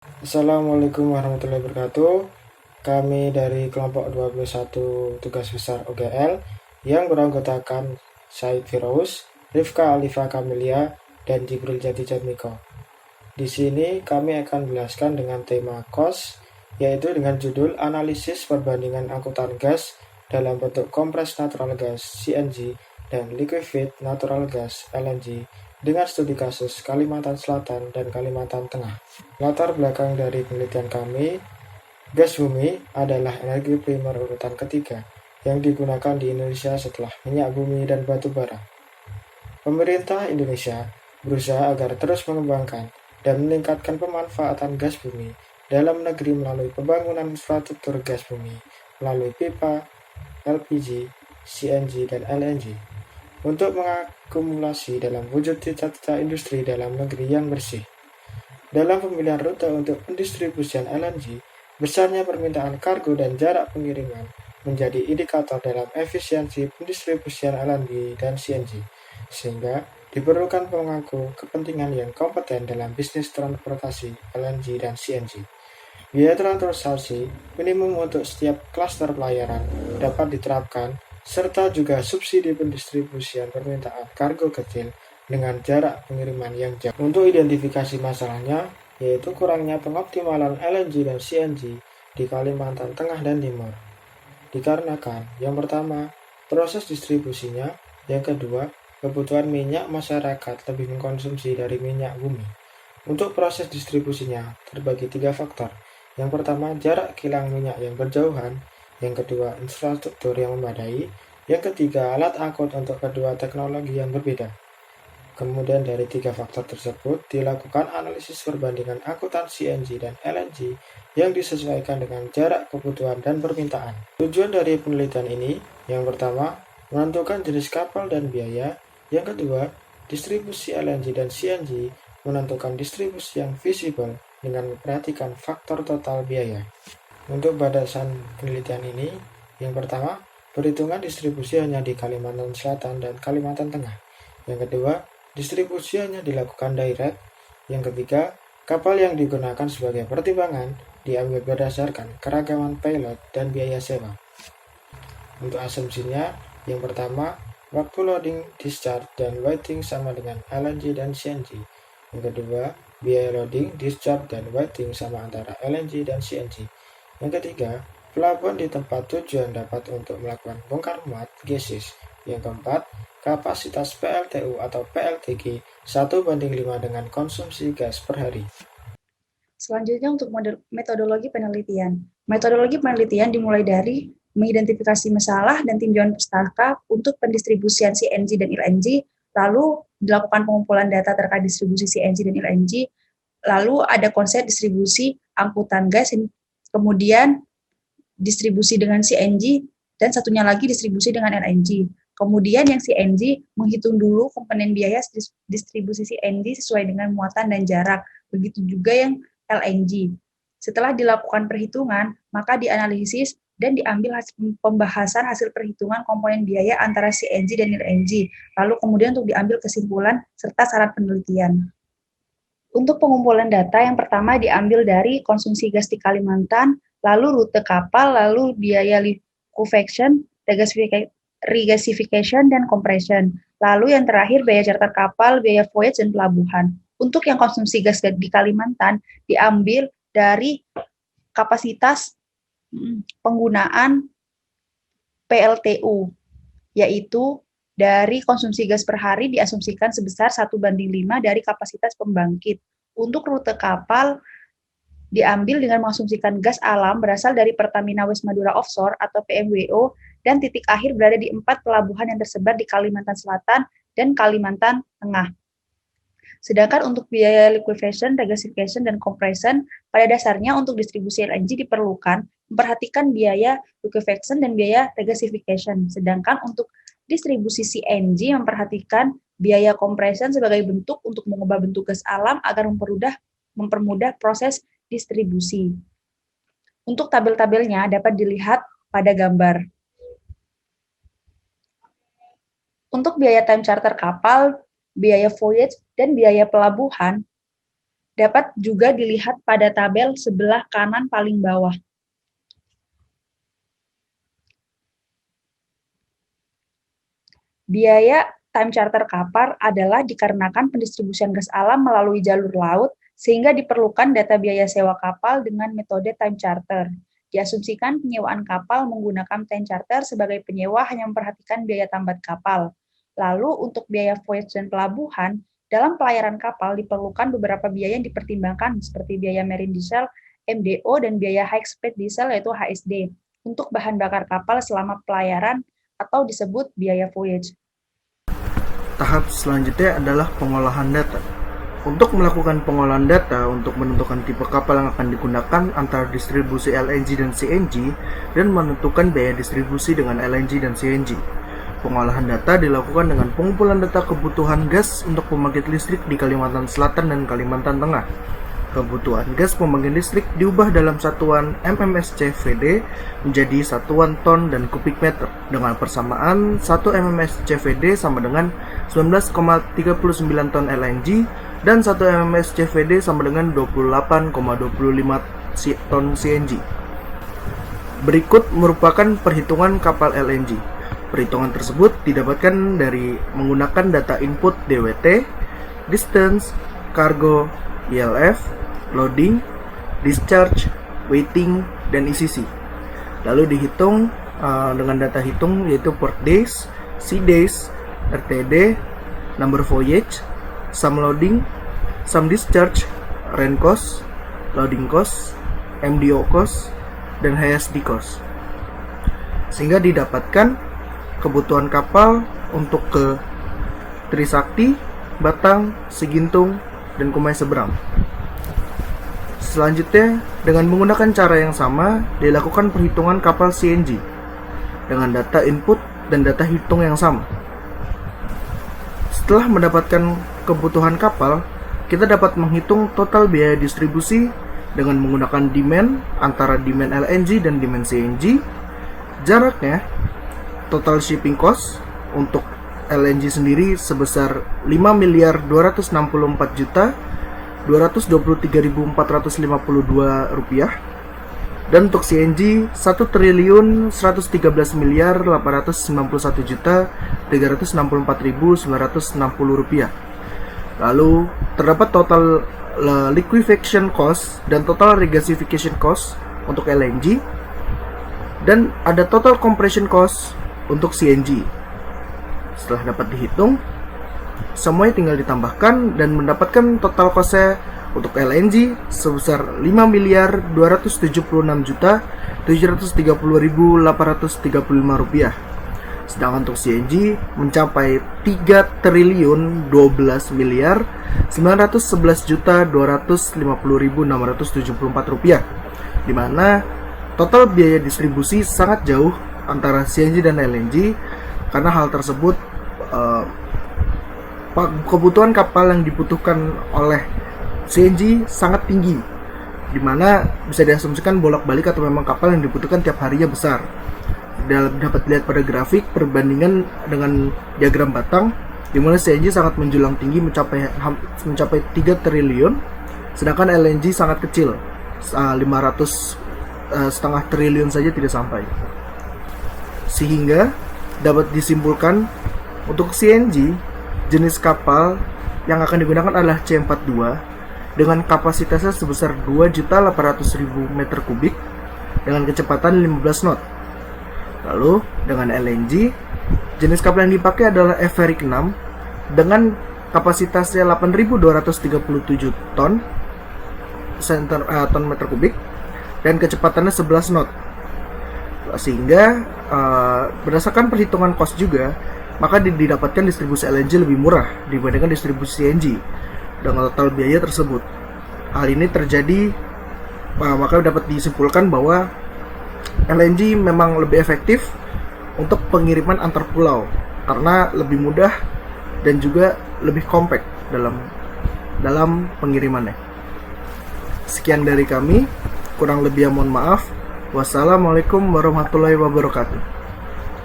Assalamualaikum warahmatullahi wabarakatuh. Kami dari kelompok 21 tugas besar UGL yang beranggotakan Said Firaus, Rifka Alifa Kamelia, dan Jibril Jati Jatmiko. Di sini kami akan menjelaskan dengan tema cost, yaitu dengan judul analisis perbandingan angkutan gas dalam bentuk kompres natural gas CNG dan liquefied natural gas LNG dengan studi kasus Kalimantan Selatan dan Kalimantan Tengah. Latar belakang dari penelitian kami, gas bumi adalah energi primer urutan ketiga yang digunakan di Indonesia setelah minyak bumi dan batu bara. Pemerintah Indonesia berusaha agar terus mengembangkan dan meningkatkan pemanfaatan gas bumi dalam negeri melalui pembangunan infrastruktur gas bumi melalui pipa, LPG, CNG, dan LNG untuk mengakumulasi dalam wujud cita-cita industri dalam negeri yang bersih. Dalam pemilihan rute untuk pendistribusian LNG, besarnya permintaan kargo dan jarak pengiriman menjadi indikator dalam efisiensi pendistribusian LNG dan CNG, sehingga diperlukan pemangku kepentingan yang kompeten dalam bisnis transportasi LNG dan CNG. Biaya transportasi minimum untuk setiap klaster pelayaran dapat diterapkan, serta juga subsidi pendistribusian permintaan kargo kecil dengan jarak pengiriman yang jauh. Untuk identifikasi masalahnya, yaitu kurangnya pengoptimalan LNG dan CNG di Kalimantan Tengah dan Timur. Dikarenakan, yang pertama, proses distribusinya, yang kedua, kebutuhan minyak masyarakat lebih mengkonsumsi dari minyak bumi. Untuk proses distribusinya terbagi 3 faktor. Yang pertama, jarak kilang minyak yang berjauhan. Yang kedua, infrastruktur yang memadai. Yang ketiga, alat angkut untuk kedua teknologi yang berbeda. Kemudian dari 3 faktor tersebut dilakukan analisis perbandingan angkutan CNG dan LNG yang disesuaikan dengan jarak kebutuhan dan permintaan. Tujuan dari penelitian ini, yang pertama, menentukan jenis kapal dan biaya. Yang kedua, distribusi LNG dan CNG, menentukan distribusi yang visible dengan memperhatikan faktor total biaya. Untuk batasan penelitian ini, yang pertama, perhitungan distribusi hanya di Kalimantan Selatan dan Kalimantan Tengah. Yang kedua, distribusi hanya dilakukan direct. Yang ketiga, kapal yang digunakan sebagai pertimbangan diambil berdasarkan keragaman payload dan biaya sewa. Untuk asumsinya, yang pertama, waktu loading, discharge, dan waiting sama dengan LNG dan CNG. Yang kedua, biaya loading, discharge, dan waiting sama antara LNG dan CNG. Yang ketiga, pelabuhan di tempat tujuan dapat untuk melakukan bongkar muat gases. Yang keempat, kapasitas PLTU atau PLTG 1:5 dengan konsumsi gas per hari. Selanjutnya untuk metodologi penelitian. Metodologi penelitian dimulai dari mengidentifikasi masalah dan tinjauan pustaka untuk pendistribusian CNG dan LNG, lalu dilakukan pengumpulan data terkait distribusi CNG dan LNG, lalu ada konsep distribusi angkutan gas, kemudian distribusi dengan CNG, dan satunya lagi distribusi dengan LNG. Kemudian yang CNG menghitung dulu komponen biaya distribusi CNG sesuai dengan muatan dan jarak. Begitu juga yang LNG. Setelah dilakukan perhitungan, maka dianalisis dan diambil pembahasan hasil perhitungan komponen biaya antara CNG dan LNG. Lalu kemudian untuk diambil kesimpulan serta saran penelitian. Untuk pengumpulan data, yang pertama diambil dari konsumsi gas di Kalimantan, lalu rute kapal, lalu biaya liquefaction, regasification, dan compression. Lalu yang terakhir biaya charter kapal, biaya voyage, dan pelabuhan. Untuk yang konsumsi gas di Kalimantan, diambil dari kapasitas penggunaan PLTU, yaitu dari konsumsi gas per hari diasumsikan sebesar 1:5 dari kapasitas pembangkit. Untuk rute kapal diambil dengan mengasumsikan gas alam berasal dari Pertamina West Madura Offshore atau PMWO dan titik akhir berada di 4 pelabuhan yang tersebar di Kalimantan Selatan dan Kalimantan Tengah. Sedangkan untuk biaya liquefaction, regasification, dan compression, pada dasarnya untuk distribusi LNG diperlukan memperhatikan biaya liquefaction dan biaya regasification. Sedangkan untuk distribusi CNG memperhatikan biaya compression sebagai bentuk untuk mengubah bentuk gas alam agar mempermudah proses distribusi. Untuk tabel-tabelnya dapat dilihat pada gambar. Untuk biaya time charter kapal, biaya voyage, dan biaya pelabuhan, dapat juga dilihat pada tabel sebelah kanan paling bawah. Biaya time charter kapal adalah dikarenakan pendistribusian gas alam melalui jalur laut, sehingga diperlukan data biaya sewa kapal dengan metode time charter. Diasumsikan penyewaan kapal menggunakan time charter sebagai penyewa hanya memperhatikan biaya tambat kapal. Lalu untuk biaya voyage dan pelabuhan, dalam pelayaran kapal diperlukan beberapa biaya yang dipertimbangkan seperti biaya marine diesel, MDO, dan biaya high speed diesel yaitu HSD untuk bahan bakar kapal selama pelayaran atau disebut biaya voyage. Tahap selanjutnya adalah pengolahan data. Untuk melakukan pengolahan data untuk menentukan tipe kapal yang akan digunakan antara distribusi LNG dan CNG dan menentukan biaya distribusi dengan LNG dan CNG. Pengolahan data dilakukan dengan pengumpulan data kebutuhan gas untuk pembangkit listrik di Kalimantan Selatan dan Kalimantan Tengah. Kebutuhan gas pembangkit listrik diubah dalam satuan MMSCVD menjadi satuan ton dan kubik meter dengan persamaan 1 MMSCVD sama dengan 19,39 ton LNG dan 1 MMSCVD sama dengan 28,25 ton CNG. Berikut merupakan perhitungan kapal LNG. Perhitungan tersebut didapatkan dari menggunakan data input DWT, distance, cargo, ILF, loading, discharge, waiting, dan ECC. Lalu dihitung dengan data hitung yaitu port days, sea days, RTD, number voyage, sum loading, sum discharge, rent cost, loading cost, MDO cost, dan HSD cost. Sehingga didapatkan kebutuhan kapal untuk ke Trisakti, Batang, Sigintung, dan Kumai Seberang. Selanjutnya, dengan menggunakan cara yang sama, dilakukan perhitungan kapal CNG dengan data input dan data hitung yang sama. Setelah mendapatkan kebutuhan kapal, kita dapat menghitung total biaya distribusi dengan menggunakan demand antara demand LNG dan demand CNG, jaraknya, total shipping cost untuk LNG sendiri sebesar 5.264.223.452 rupiah, dan untuk CNG 1.111.891.364.960 rupiah. Lalu terdapat total liquefaction cost dan total regasification cost untuk LNG, dan ada total compression cost untuk CNG. Setelah dapat dihitung, semuanya tinggal ditambahkan dan mendapatkan total cost-nya untuk LNG sebesar 5.276.730.835 rupiah. Sedangkan untuk CNG mencapai 3.012.911.250.674 rupiah, di mana total biaya distribusi sangat jauh antara CNG dan LNG. Karena hal tersebut, kebutuhan kapal yang dibutuhkan oleh CNG sangat tinggi, di mana bisa diasumsikan bolak-balik atau memang kapal yang dibutuhkan tiap harinya besar. Dapat dilihat pada grafik perbandingan dengan diagram batang, di mana CNG sangat menjulang tinggi mencapai 3 triliun, sedangkan LNG sangat kecil, 500,5 triliun saja tidak sampai. Sehingga dapat disimpulkan untuk CNG, jenis kapal yang akan digunakan adalah C42 dengan kapasitasnya sebesar 2.800.000 meter kubik dengan kecepatan 15 knot. Lalu dengan LNG, jenis kapal yang dipakai adalah Everik 6 dengan kapasitasnya 8.237 ton meter kubik dan kecepatannya 11 knot. Sehingga berdasarkan perhitungan cost juga, maka didapatkan distribusi LNG lebih murah dibandingkan distribusi CNG dengan total biaya tersebut. Hal ini terjadi, maka dapat disimpulkan bahwa LNG memang lebih efektif untuk pengiriman antar pulau karena lebih mudah dan juga lebih compact dalam pengirimannya. Sekian dari kami, kurang lebih mohon maaf. Wassalamualaikum warahmatullahi wabarakatuh.